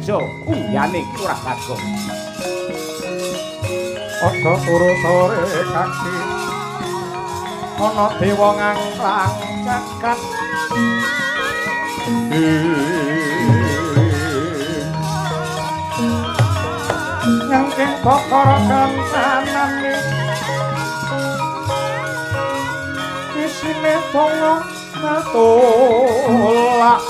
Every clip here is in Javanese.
reja kunggane Kurah Bagong. Aja turu sore kaki ana dewa ngangklang jagat nyangking bokor kancanane isine donga natulak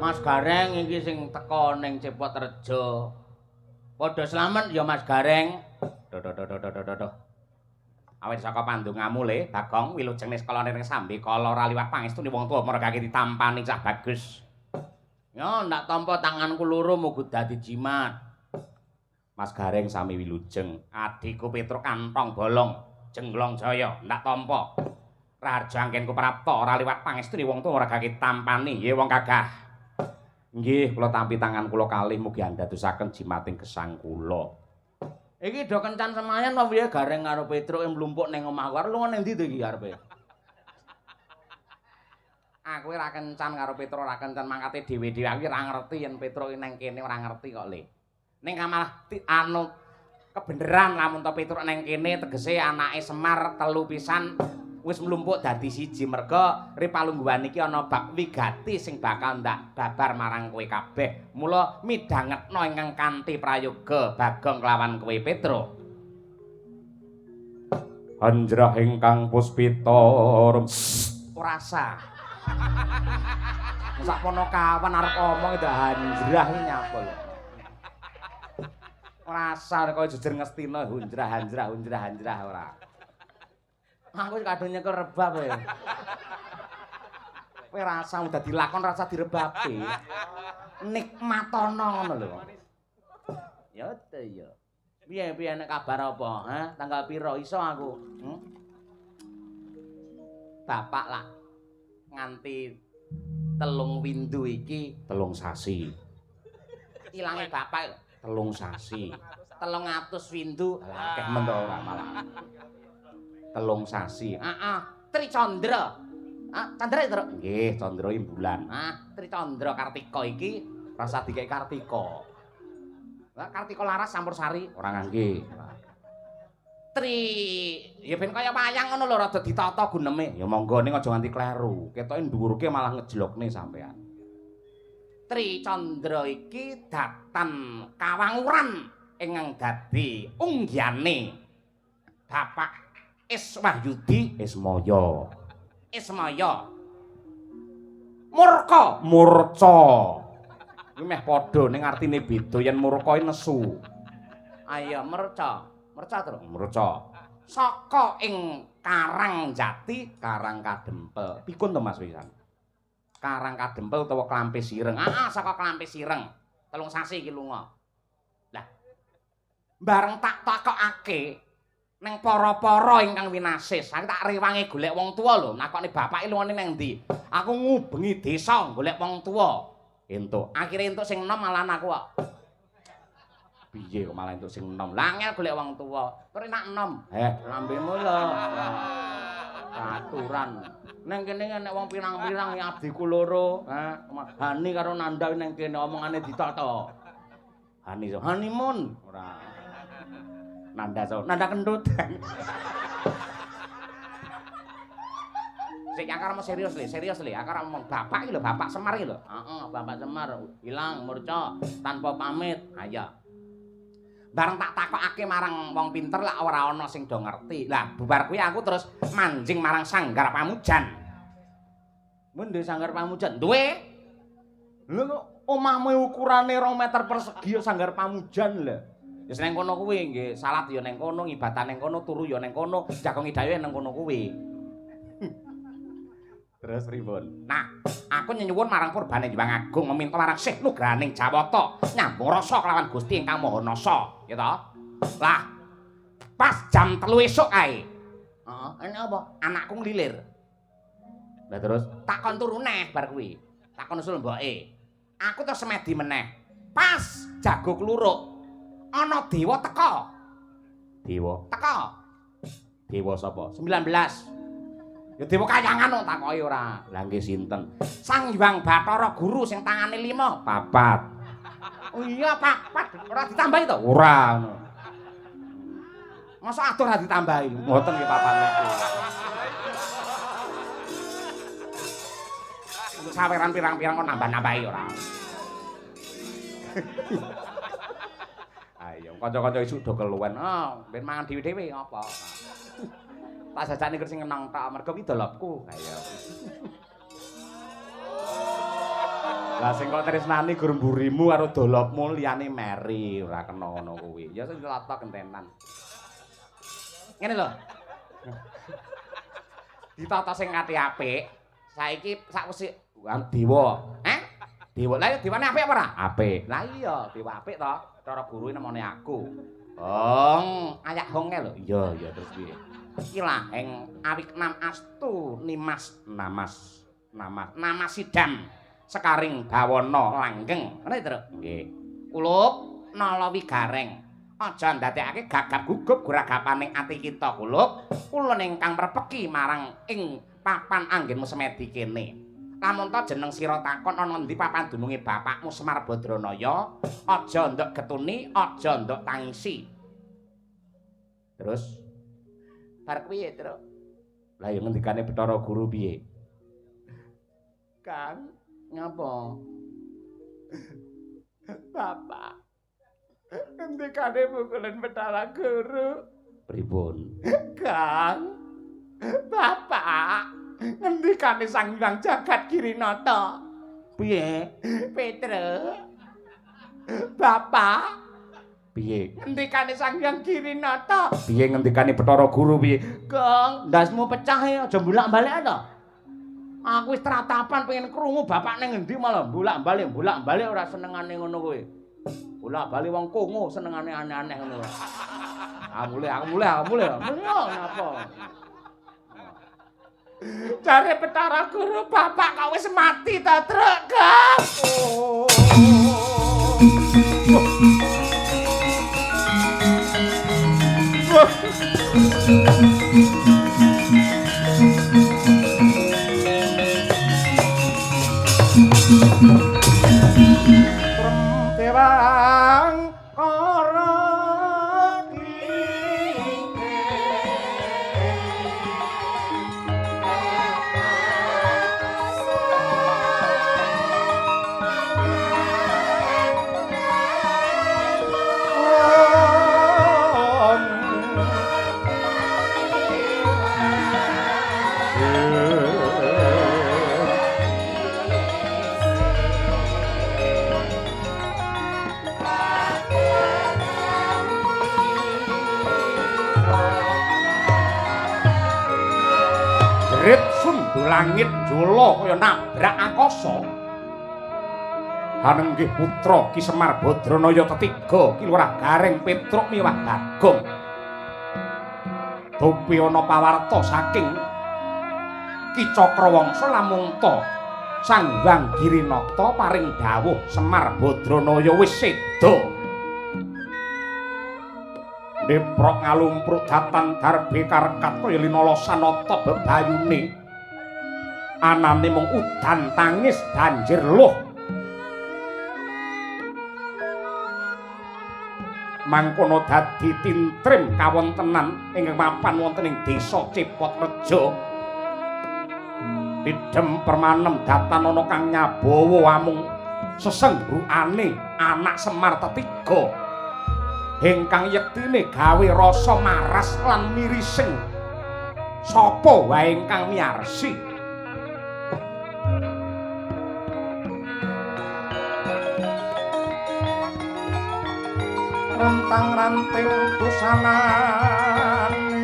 Mas Gareng iki sing teka ning Cepot Rejo. Padha slamet ya Mas Gareng. Doh. Awit saka pandongamu le, Bagong wilujeng niskalane ning sambi kala ora liwat pangestune wong tuwa mergake ditampani cah bagus. Ya ndak tampa tanganku loro muga dadi jimat. Mas Gareng sami wilujeng, adhiku Petruk kantong bolong, jenglong jaya, ndak tampa. Raharja angkenku prapta ora liwat pangestune wong tuwa mergake tampani, ye wong gagah. Nggih, kula tampi tangan kula kalih mugi andadosaken jimating gesang kula. Iki do kencan semayan apa piye Gareng karo Petruk mlumpuk ning omahku. Arep lunga ning ndi to iki arepe? Aku ora kencan karo Petruk, ora kencan mangkate dhewe-dhewe aku ora ngerti yen Petruk ning kene ora ngerti kok, Le. Ning malah anu kebeneran lamun to Petruk ning kene tegese anake Semar telu pisan wis mlumpuk dadi siji merga Ripalungguhan iki ana bab wigati sing bakal ndak babar marang kowe kabeh. Mula midhangetna ingkang kanthi prayoga Bagong kelawan kowe Petruk. Anjrah ingkang puspita Ora sah. Sak pono kawan arep omong itu hanjrah iki nyapa lho. Ora sah kaya jejer ngestina hunjrah ora. Aku kadung nyekel rebab kowe. Kowe rasa udah dilakon rasa direbabe. Nikmatono ngono lho. Ya to ya. Piye nek kabar apa? Ha? Tanggal piro iso aku? Bapak lah nganti telung windu iki telung sasi. ilange bapak 3 sasi. 300 windu. Akeh men to ora malah. 3 sasi. Heeh, Tricandra. Candra itu. Nggih, Candra bulan. Tricandra Kartika iki rasa dikek Kartika. Lah Kartika Laras Campursari Ora ngangge. ya ben kaya wayang ngono lho rada ditata guneme. Ya monggo ning aja nganti kleru. Ketoke dhuwurke malah ngejlokne sampean. Tricandra iki datan kawanguran ingkang dadi unggiyane Bapak Iswahyudi Ismaya. Ismaya. Murka. Murca. Kuwi meh padha ning artine beda yen murka nesu. Ayo merca. Merca terus. Murca. Saka ing Karangjati, Karang Kadempel. Pikun to Mas pisan? Karang Kadempel utawa Klampis Ireng. Saka Klampis Ireng. 3 sasi iki lunga. Lah. Bareng tak takokake ning para-para ingkang winasis. Aku tak rewangi golek wong tuwa lho. Nakokne bapake lungane nang ndi? Aku ngubengi desa golek wong tuwa. Entuk. Akhire entuk sing enom malah aku kok. Piye kok malah entuk sing enom? Lah angel golek wong tuwa. Terus enak enom. Lambemu lho. Aturan. Neng kene nek wong pirang-pirang ya abdiku loro, Hani karo Nanda neng kene omongane ditata. Hani so. Honeymoon Ora. Nanda so. Nanda kendut. Sik akar mau serius le. Akar ngomong bapak iki lho, Bapak Semar iki lho. Heeh, Bapak Semar ilang murca tanpa pamit. Ayo. Bareng tak takokake marang wong pinter lak ora ana sing do ngerti. Lah bubar kuwi aku terus manjing marang Sanggar Pamujan. Mendhe Sanggar Pamujan? Duwe. Lho omahmu ukurane 2 meter persegi Sanggar Pamujan lho. Wis neng kono kuwi nggih, salat ya neng kono, ibadah neng kono, turu ya neng kono, jagongi dawe neng kono kuwi. Terus pripun? Nah, aku nyuwun marang Purbane Hyang Agung meminta marang Syekh Nugraning Jawata nyambung rasa kelawan Gusti ingkang Maha Nasa, ya to? Lah, pas jam 3 esuk kae. Heeh, ana apa? Anakku nglilir. Lah terus Takon turu neh bar kuwi. Takon usul mboke. Aku terus semedi meneh. Pas jago kluruk. Ana dewa teka. dewa. Teka. Dewa sapa? 19. Ya dewa kayangan kok takoki ora. Lah nggih sinten? Sang Hyang Bathara Guru sing tangane 5. 4. Oh iya 4. Ora ditambahi to? Ora ngono. Masa atur ora ditambahi? Mboten nggih papan niku. Saweran pirang-pirang kok nambah-nambahi ora. Ayo kanca-kanca isuk do keluwen. Ben mangan dhewe-dhewe apa? Tak jajane sing ngenong tok mergo ki dolopku. Ayo. Lah sing kok tresnani gur mburimu karo dolopmu liyane meri, ora kena ngono kuwi. Ya sing dilata kentenan. Ngene lho. Ditata sing ati apik. Saiki sakwise dewa. Dewa. Lah dewane apik apa ora? Apik. Lah iya, dewa apik to. Cara guru nemone aku. Hong, ayak honge lho. Iya, terus piye? Iki laheng awik nam astu nimas namasidam sekaring bawana langgeng. Ngene terus. Nggih. Kulup nala wigareng. Aja ndadekake gagap gugup guragapaning ati kita kulup. Kula ingkang merpeki marang ing papan anggenmu semedi kene. Lamun ta jeneng sira takon ana ndi papan dununge bapakmu Semar Badranaya, aja nduk getuni, aja nduk tangisi. Terus Bar kuwi terus. lah ya ngendikane Bathara Guru piye? Kang, ngapa? Bapak. Ngendikane pukulan Bathara Guru. Pripun? Kang. Bapak. Ngendikane Sang Hyang Jagat Girinata. Piye? Petruk. Bapak. Piye? Ngendikane Sang Hyang Girinata. Piye ngendikane Bathara Guru piye? Kang, ndasmu pecah ya aja bolak-balik to. Aku wis tratapan pengen krungu bapak ning endi malah bolak-balik ora senengane ngono kowe. Bolak-balik wong Kongo senengane aneh-aneh ngono. Aku mulai. Napa? Jare Bathara Guru bapak kok wis mati ta, Truk, Kang. Oh. Dewang kara Jerit sundu langit jolo kaya nabrak akasa. Hanenggih putra Ki Semar Badranaya ketiga Ki Lurah Gareng Petruk miwah Bagong. Dupi ana pawarta saking Ki Cakrawangsa lamungta Sang Hyang Girinata paring dawuh Semar Badranaya wis seda. Deprok ngalumpruk datan darbe karkat kaya linala sanata bebayune. Anane mung udan tangis banjir luh. Mangkono dadi tintrim kawontenan ingkang mapan wonten ing desa Cepotreja. Didhem permanem datan ana kang nyabawa amung sesengrukane anak Semar ketiga. Ingkang yektine gawe rasa maras lan mirising sapa wae ingkang miarsi. Rentang-ranting busanane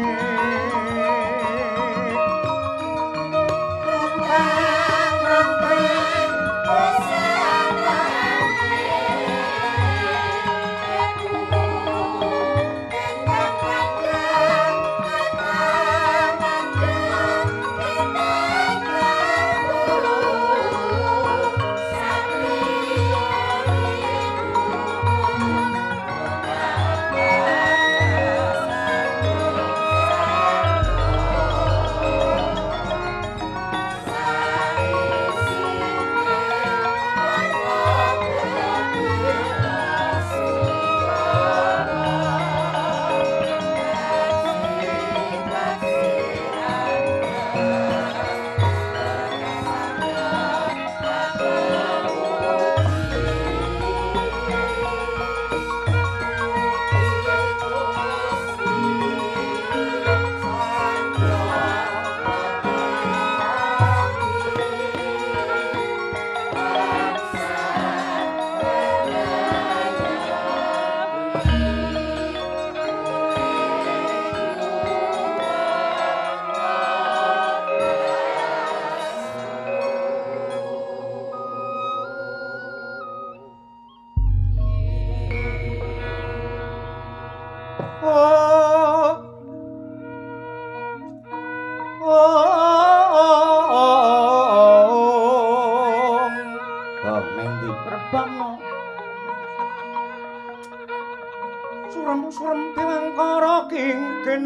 Surem-surem dewangkara kingkin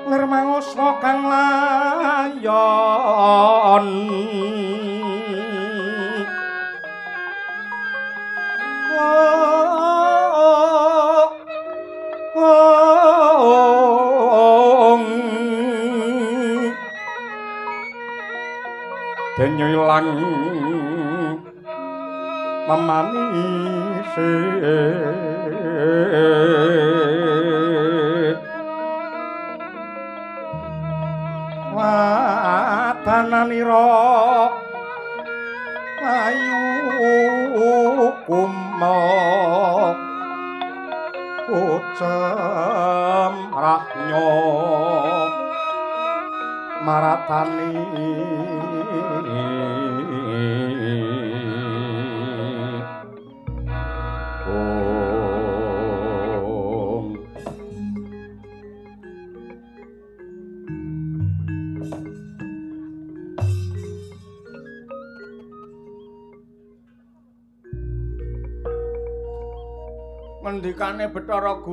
nirmanguswa kang layon denyo ilang mamanise wadananira ayu kuma ucem rahnya maratani ngendikane Bathara